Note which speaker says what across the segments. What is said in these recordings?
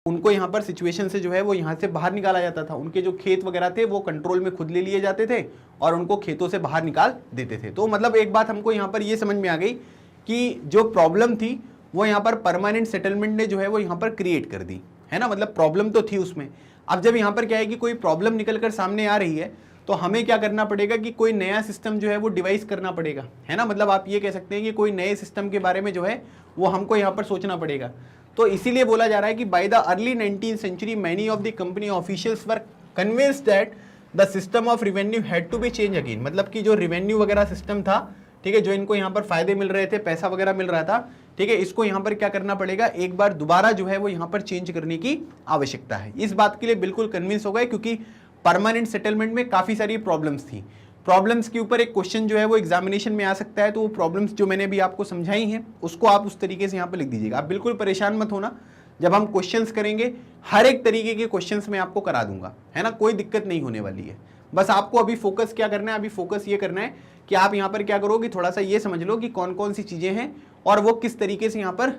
Speaker 1: उनको यहाँ पर सिचुएशन से जो है वो यहाँ से बाहर निकाला जाता था। उनके जो खेत वगैरह थे वो कंट्रोल में खुद ले लिए जाते थे और उनको खेतों से बाहर निकाल देते थे। तो मतलब एक बात हमको यहाँ पर ये समझ में आ गई कि जो प्रॉब्लम थी वो यहाँ पर परमानेंट सेटलमेंट ने जो है वो यहाँ पर क्रिएट कर दी, है ना। मतलब प्रॉब्लम तो थी उसमें। अब जब यहाँ पर क्या है कि कोई प्रॉब्लम निकल कर सामने आ रही है तो हमें क्या करना पड़ेगा कि कोई नया सिस्टम जो है वो डिवाइस करना पड़ेगा, है ना। मतलब आप ये कह सकते हैं कि कोई नए सिस्टम के बारे में जो है वो हमको यहाँ पर सोचना पड़ेगा। तो इसीलिए बोला जा रहा है कि by the early 19th century many of the company officials were convinced that the system of revenue had to be change again. मतलब कि जो रिवेन्यू वगैरह सिस्टम था, ठीक है, जो इनको यहाँ पर फायदे मिल रहे थे, पैसा वगैरह मिल रहा था, ठीक है, इसको यहाँ पर क्या करना पड़ेगा, एक बार दोबारा जो है वो यहाँ पर चेंज करने की आवश्यकता है। इस बात के लिए बिल्कुल कन्विंस हो गए क्योंकि परमानेंट सेटलमेंट में काफी सारी प्रॉब्लम्स थी। प्रॉब्लम्स के ऊपर एक क्वेश्चन जो है वो एग्जामिनेशन में आ सकता है, तो वो प्रॉब्लम्स जो मैंने अभी आपको समझाई हैं उसको आप उस तरीके से यहाँ पर लिख दीजिएगा। आप बिल्कुल परेशान मत होना, जब हम क्वेश्चंस करेंगे हर एक तरीके के क्वेश्चंस मैं आपको करा दूंगा, है ना, कोई दिक्कत नहीं होने वाली है। बस आपको अभी फोकस क्या करना है, अभी फोकस ये करना है कि आप यहाँ पर क्या करो कि थोड़ा सा ये समझ लो कि कौन कौन सी चीजें हैं और वो किस तरीके से यहाँ पर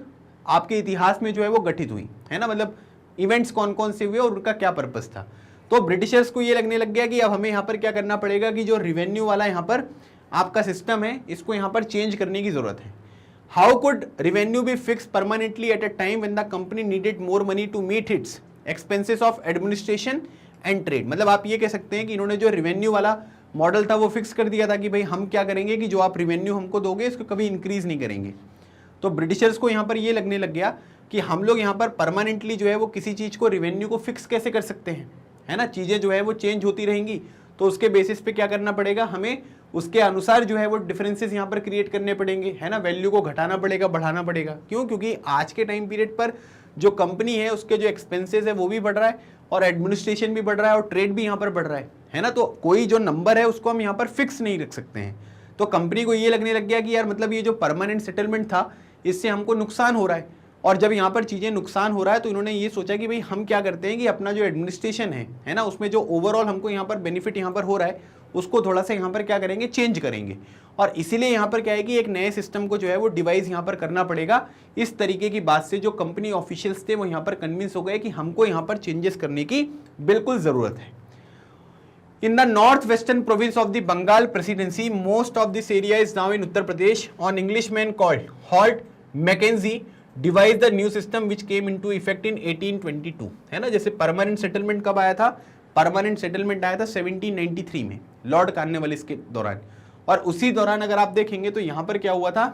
Speaker 1: आपके इतिहास में जो है वो गठित हुई, है ना। मतलब इवेंट्स कौन कौन से हुए और उनका क्या पर्पस था। तो ब्रिटिशर्स को ये लगने लग गया कि अब हमें यहाँ पर क्या करना पड़ेगा कि जो रिवेन्यू वाला यहाँ पर आपका सिस्टम है इसको यहाँ पर चेंज करने की जरूरत है। How could revenue be fix permanently at a time when the company needed more money to meet its expenses of administration and trade. मतलब आप ये कह सकते हैं कि इन्होंने जो रिवेन्यू वाला मॉडल था वो फिक्स कर दिया था कि भाई हम क्या करेंगे कि जो आप रिवेन्यू हमको दोगे इसको कभी इंक्रीज नहीं करेंगे। तो ब्रिटिशर्स को यहाँ पर ये लगने लग गया कि हम लोग यहाँ पर परमानेंटली जो है वो किसी चीज को रिवेन्यू को फिक्स कैसे कर सकते हैं, है ना। चीजें जो है वो चेंज होती रहेंगी तो उसके बेसिस पे क्या करना पड़ेगा, हमें उसके अनुसार जो है वो डिफरेंसेस यहाँ पर क्रिएट करने पड़ेंगे, है ना। वैल्यू को घटाना पड़ेगा, बढ़ाना पड़ेगा। क्यों? क्योंकि आज के टाइम पीरियड पर जो कंपनी है उसके जो एक्सपेंसेस है वो भी बढ़ रहा है और एडमिनिस्ट्रेशन भी बढ़ रहा है और ट्रेड भी यहाँ पर बढ़ रहा है ना। तो कोई जो नंबर है उसको हम यहाँ पर फिक्स नहीं रख सकते हैं। तो कंपनी को ये लगने लग गया कि यार मतलब ये जो परमानेंट सेटलमेंट था इससे हमको नुकसान हो रहा है, और जब यहाँ पर चीजें नुकसान हो रहा है तो इन्होंने ये सोचा कि भाई हम क्या करते हैं कि अपना जो एडमिनिस्ट्रेशन है ना, उसमें जो ओवरऑल हमको यहाँ पर बेनिफिट यहाँ पर हो रहा है उसको थोड़ा सा यहाँ पर क्या करेंगे, चेंज करेंगे। और इसीलिए यहाँ पर क्या है कि एक नए सिस्टम को जो है वो डिवाइस यहाँ पर करना पड़ेगा। इस तरीके की बात से जो कंपनी ऑफिशियल्स थे वो यहाँ पर कन्विंस हो गए कि हमको यहाँ पर चेंजेस करने की बिल्कुल जरूरत है। In the northwestern province of the Bengal Presidency, most of this area is now in Uttar Pradesh. An Englishman called Holt Mackenzie devised the new system which came into effect in 1822, है ना। जैसे permanent settlement कब आया था, permanent settlement आया था 1793 में Lord Cornwallis के दौरान। और उसी दौरान अगर आप देखेंगे तो यहाँ पर क्या हुआ था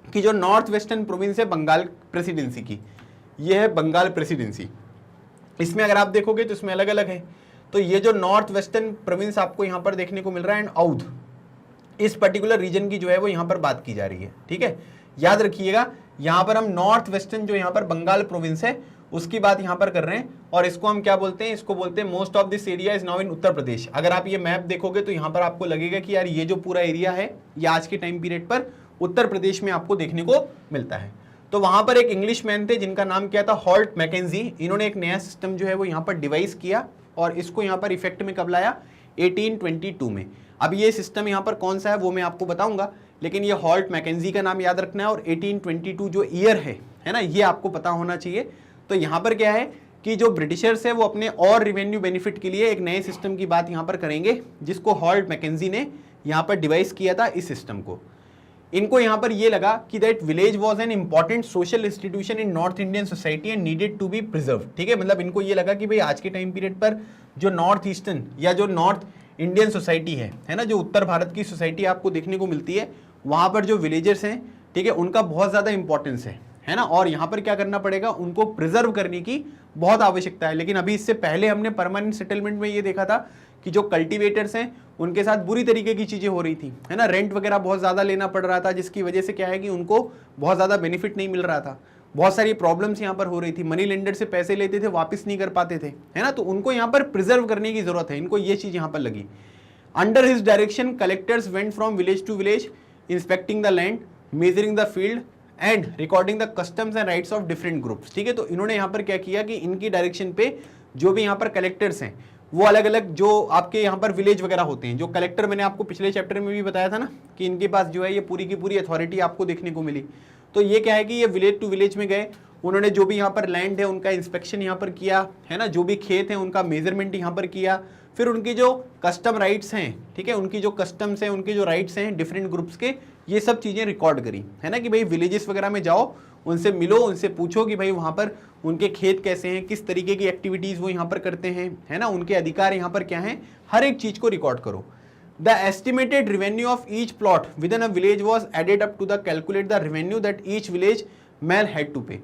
Speaker 1: कि जो नॉर्थ वेस्टर्न प्रोविंस है बंगाल प्रेसिडेंसी की, ये है बंगाल प्रेसिडेंसी। इसमें अगर आप देखोगे तो इसमें अलग अलग है। तो ये जो नॉर्थ वेस्टर्न प्रोविंस आपको यहाँ पर देखने को मिल रहा है एंड औध, इस पर्टिकुलर रीजन की जो है वो यहाँ पर बात की जा रही है, ठीक है। याद रखिएगा यहाँ पर हम नॉर्थ वेस्टर्न जो यहाँ पर बंगाल प्रोविंस है उसकी बात यहाँ पर कर रहे हैं और इसको हम क्या बोलते हैं, इसको बोलते हैं most of this area is now in Uttar Pradesh. अगर आप ये मैप देखोगे तो यहाँ पर आपको लगेगा कि यार ये जो पूरा एरिया है ये आज के टाइम पीरियड पर उत्तर प्रदेश में आपको देखने को मिलता है। तो वहां पर एक इंग्लिश मैन थे जिनका नाम क्या था, हॉल्ट मैकेंजी। इन्होंने एक नया सिस्टम जो है वो यहाँ पर डिवाइस किया और इसको यहाँ पर इफेक्ट में कब लाया, 1822 में। अब ये सिस्टम यहाँ पर कौन सा है वो मैं आपको बताऊंगा, लेकिन ये हॉल्ट मैकेंजी का नाम याद रखना है और 1822 जो ईयर है ना, ये आपको पता होना चाहिए। तो यहाँ पर क्या है कि जो ब्रिटिशर्स है वो अपने और रिवेन्यू बेनिफिट के लिए एक नए सिस्टम की बात यहाँ पर करेंगे जिसको हॉल्ट मैकेंजी ने यहाँ पर डिवाइस किया था इस सिस्टम को। इनको यहाँ पर ये लगा कि that village was an important social institution in north Indian society and needed to be preserve, ठीक है। मतलब इनको ये लगा कि भाई आज के टाइम पीरियड पर जो नॉर्थ ईस्टर्न या जो नॉर्थ इंडियन सोसाइटी है ना, जो उत्तर भारत की सोसाइटी आपको देखने को मिलती है, वहां पर जो विलेजर्स हैं, ठीक है, उनका बहुत ज्यादा इंपॉर्टेंस है ना। और यहाँ पर क्या करना पड़ेगा, उनको प्रिजर्व करने की बहुत आवश्यकता है। लेकिन अभी इससे पहले हमने परमानेंट सेटलमेंट में ये देखा था कि जो कल्टीवेटर्स हैं उनके साथ बुरी तरीके की चीजें हो रही थी, है ना। रेंट वगैरह बहुत ज्यादा लेना पड़ रहा था जिसकी वजह से क्या है कि उनको बहुत ज्यादा बेनिफिट नहीं मिल रहा था। बहुत सारी प्रॉब्लम्स यहाँ पर हो रही थी, मनी लेंडर से पैसे लेते थे वापस नहीं कर पाते थे, है ना। तो उनको यहाँ पर प्रिजर्व करने की जरूरत है, इनको ये चीज यहाँ पर लगी। Under his direction collectors went from village to village inspecting the land, measuring the field and recording the customs and rights of different groups, ठीक है। तो इन्होंने यहाँ पर क्या किया कि इनकी डायरेक्शन पे जो भी यहाँ पर कलेक्टर्स हैं वो अलग अलग जो आपके यहाँ पर विलेज वगैरह होते हैं, जो कलेक्टर मैंने आपको पिछले चैप्टर में भी बताया था ना कि इनके पास जो है ये पूरी की पूरी अथॉरिटी आपको देखने को मिली। तो ये क्या है कि ये विलेज टू विलेज में गए, उन्होंने जो भी यहाँ पर लैंड है उनका इंस्पेक्शन यहाँ पर किया, है ना, जो भी खेत है उनका मेजरमेंट यहाँ पर किया, फिर उनकी जो कस्टम राइट्स हैं, ठीक है, उनकी जो कस्टम्स हैं, उनके जो राइट्स हैं डिफरेंट ग्रुप्स के, ये सब चीज़ें रिकॉर्ड करी, है ना, कि भाई विलेजेस वगैरह में जाओ, उनसे मिलो, उनसे पूछो कि भाई वहाँ पर उनके खेत कैसे हैं, किस तरीके की एक्टिविटीज़ वो यहाँ पर करते हैं, है ना, उनके अधिकार यहाँ पर क्या हैं, हर एक चीज़ को रिकॉर्ड करो। The estimated revenue of each plot within a village was added up to the calculate the revenue that each village male had to pay।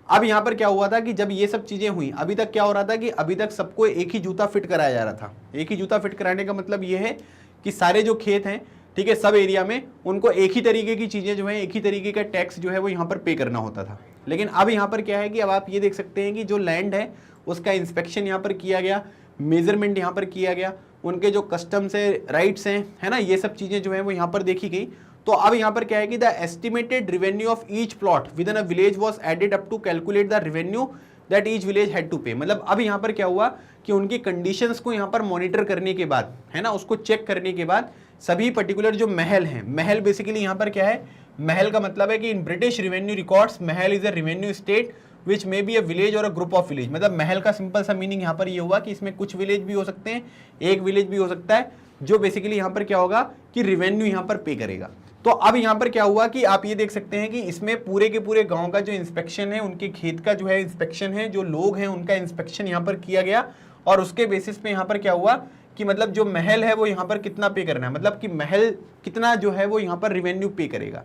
Speaker 1: अब यहाँ पर क्या हुआ था कि जब ये सब चीजें हुई, अभी तक क्या हो रहा था कि अभी तक सबको एक ही जूता फिट कराया जा रहा था। एक ही जूता फिट कराने का मतलब ये है कि सारे जो खेत हैं, ठीक है, सब एरिया में उनको एक ही तरीके की चीजें जो है, एक ही तरीके का टैक्स जो है वो यहाँ पर पे करना होता था। लेकिन अब यहाँ पर क्या है कि अब आप ये देख सकते हैं कि जो लैंड है उसका इंस्पेक्शन यहाँ पर किया गया, मेजरमेंट यहाँ पर किया गया, उनके जो कस्टम्स है, राइट्स हैं, है ना, ये सब चीज़ें जो है वो यहाँ पर देखी गई। तो अब यहाँ पर क्या है कि the estimated revenue of each plot within a village was added up to calculate the revenue that each village had to pay. मतलब अब यहाँ पर क्या हुआ कि उनकी कंडीशंस को यहाँ पर मॉनिटर करने के बाद, है ना, उसको चेक करने के बाद सभी पर्टिकुलर जो महल हैं, महल बेसिकली यहाँ पर क्या है, महल का मतलब है कि इन British revenue records mahal is a revenue state which may be a village और अ ग्रुप ऑफ विलेज। मतलब महल का सिंपल सा मीनिंग यहाँ पर ये हुआ कि इसमें कुछ विलेज भी हो सकते हैं, एक विलेज भी हो सकता है, जो बेसिकली यहाँ पर क्या होगा कि रेवेन्यू यहाँ पर पे करेगा। तो अब यहाँ पर क्या हुआ कि आप ये देख सकते हैं कि इसमें पूरे के पूरे गांव का जो इंस्पेक्शन है, उनके खेत का जो है इंस्पेक्शन है, जो लोग हैं उनका इंस्पेक्शन यहाँ पर किया गया, और उसके बेसिस पे यहाँ पर क्या हुआ कि मतलब जो महल है वो यहाँ पर कितना पे करना है, मतलब कि महल कितना जो है वो यहाँ पर रेवेन्यू पे करेगा।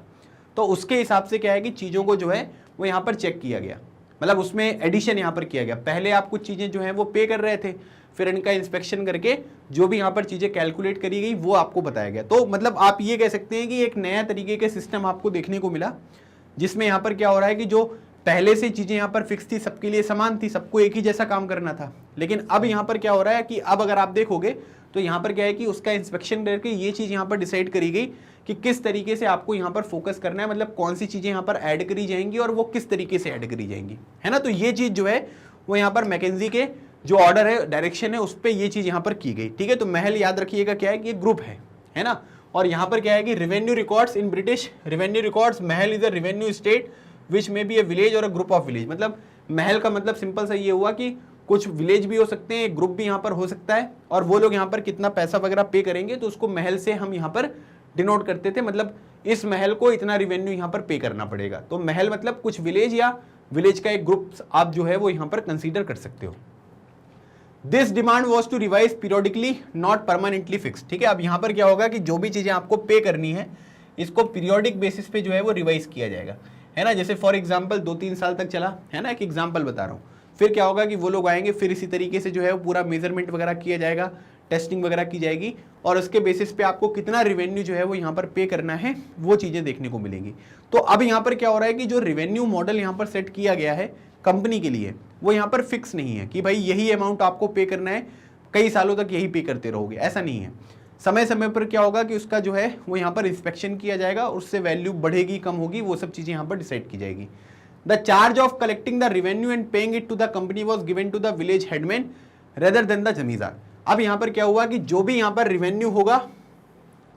Speaker 1: तो उसके हिसाब से क्या है कि चीज़ों को जो है वो यहाँ पर चेक किया गया, मतलब उसमें एडिशन यहाँ पर किया गया। पहले आप कुछ चीज़ें जो हैं वो पे कर रहे थे, फिर इनका इंस्पेक्शन करके जो भी यहाँ पर चीज़ें कैलकुलेट करी गई वो आपको बताया गया। तो मतलब आप ये कह सकते हैं कि एक नया तरीके के सिस्टम आपको देखने को मिला, जिसमें यहाँ पर क्या हो रहा है कि जो पहले से चीज़ें यहाँ पर फिक्स थी, सबके लिए समान थी, सबको एक ही जैसा काम करना था। लेकिन अब यहाँ पर क्या हो रहा है कि अब अगर आप देखोगे तो यहाँ पर क्या है कि उसका इंस्पेक्शन करके ये चीज़ यहाँ पर डिसाइड करी गई कि किस तरीके से आपको यहाँ पर फोकस करना है, मतलब कौन सी चीज़ें यहाँ पर ऐड करी जाएंगी और वो किस तरीके से ऐड करी जाएंगी, है ना। तो ये चीज़ जो है वो यहाँ पर मैकेंजी के जो ऑर्डर है, डायरेक्शन है, उस पर ये चीज़ यहाँ पर की गई, ठीक है। तो महल याद रखिएगा क्या है कि ये ग्रुप है ना। और यहाँ पर क्या है कि revenue records in British revenue records mahal is a revenue state which may be a village और अ ग्रुप ऑफ विलेज। मतलब महल का मतलब सिंपल सा ये हुआ कि कुछ विलेज भी हो सकते हैं, एक ग्रुप भी यहाँ पर हो सकता है, और वो लोग यहाँ पर कितना पैसा वगैरह पे करेंगे तो उसको महल से हम यहाँ पर डिनोट करते थे, मतलब इस महल को इतना रेवेन्यू यहाँ पर पे करना पड़ेगा। तो महल मतलब कुछ विलेज या विलेज का एक ग्रुप आप जो है वो यहाँ पर कंसीडर कर सकते हो। This demand was to revise periodically not permanently fix, ठीक है। अब यहाँ पर क्या होगा कि जो भी चीज़ें आपको पे करनी है इसको पीरियोडिक बेसिस पे जो है वो रिवाइज किया जाएगा, है ना। जैसे फॉर एग्जाम्पल 2-3 साल तक चला, है ना, एक एग्जाम्पल बता रहा हूँ, फिर क्या होगा कि वो लोग आएंगे, फिर इसी तरीके से जो है वो पूरा मेजरमेंट वगैरह किया जाएगा, टेस्टिंग वगैरह की जाएगी, और उसके बेसिस पे आपको कितना रेवेन्यू जो है वो यहाँ पर पे करना है वो चीज़ें देखने को मिलेंगी। तो अब यहाँ पर क्या हो रहा है कि जो रेवेन्यू मॉडल यहाँ पर सेट किया गया है कंपनी के लिए, वो यहाँ पर फिक्स नहीं है कि भाई यही अमाउंट आपको पे करना है, कई सालों तक यही पे करते रहोगे, ऐसा नहीं है। समय समय पर क्या होगा कि उसका जो है वो यहाँ पर इंस्पेक्शन किया जाएगा, उससे वैल्यू बढ़ेगी कम होगी वो सब चीज़ें यहाँ पर डिसाइड की जाएगी। The charge of collecting the revenue and paying it to the company was given to the village headman rather than the zamindar. अब यहाँ पर क्या हुआ कि जो भी यहाँ पर रेवेन्यू होगा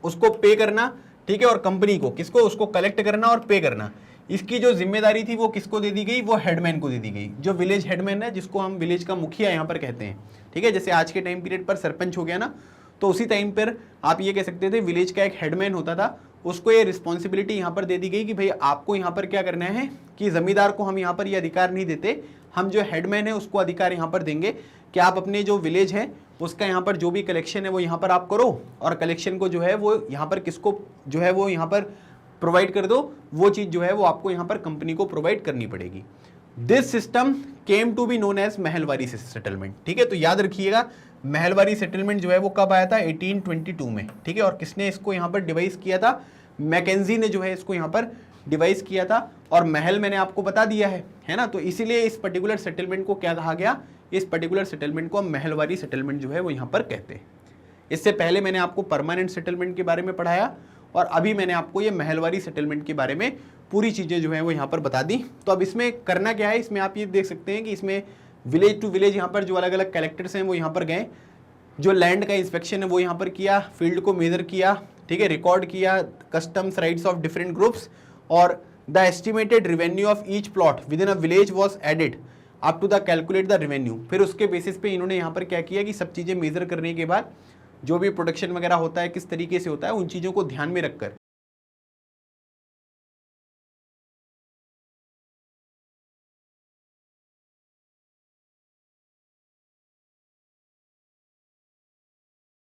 Speaker 1: उसको पे करना, ठीक है, और कंपनी को किसको, उसको कलेक्ट करना और पे करना, इसकी जो जिम्मेदारी थी वो किसको दे दी गई, वो हेडमैन को दे दी गई, जो विलेज हेडमैन है, जिसको हम विलेज का मुखिया यहाँ पर कहते हैं, ठीक है। जैसे आज के टाइम पीरियड पर सरपंच हो गया ना, तो उसी टाइम पर आप ये कह सकते थे विलेज का एक हेडमैन होता था, उसको ये रिस्पॉन्सिबिलिटी यहाँ पर दे दी गई कि भाई आपको यहाँ पर क्या करना है कि जमींदार को हम यहाँ पर ये अधिकार नहीं देते, हम जो हेडमैन है उसको अधिकार यहाँ पर देंगे कि आप अपने जो विलेज है उसका यहाँ पर जो भी कलेक्शन है वो यहाँ पर आप करो, और कलेक्शन को जो है वो यहाँ पर किसको जो है वो यहाँ पर प्रोवाइड कर दो, वो चीज़ जो है वो आपको यहाँ पर कंपनी को प्रोवाइड करनी पड़ेगी। This system came to be known as Mahalwari settlement, ठीक है। तो याद रखिएगा महलवारी सेटलमेंट जो है वो कब आया था, 1822 में, ठीक है। और किसने इसको यहाँ पर डिवाइस किया था, मैकेंजी ने जो है इसको यहाँ पर डिवाइस किया था। और महल मैंने आपको बता दिया है ना। तो इसीलिए इस पर्टिकुलर सेटलमेंट को क्या कहा गया, इस पर्टिकुलर सेटलमेंट को महलवारी सेटलमेंट जो है वो यहाँ पर कहते हैं। इससे पहले मैंने आपको परमानेंट सेटलमेंट के बारे में पढ़ाया, और अभी मैंने आपको ये महलवारी सेटलमेंट के बारे में पूरी चीज़ें जो है वो यहाँ पर बता दी। तो अब इसमें करना क्या है, इसमें आप ये देख सकते हैं कि इसमें विलेज टू विलेज यहाँ पर जो अलग अलग कलेक्टर्स हैं वो यहाँ पर गए, जो लैंड का इंस्पेक्शन है वो यहाँ पर किया, फील्ड को मेजर किया, ठीक है, रिकॉर्ड किया customs rights of different groups, और the estimated revenue of each plot within a village was added up to the calculate the revenue. फिर उसके बेसिस पे इन्होंने यहाँ पर क्या किया कि सब चीज़ें मेजर करने के बाद जो भी प्रोडक्शन वगैरह होता है किस तरीके से होता है उन चीज़ों को ध्यान में रखकर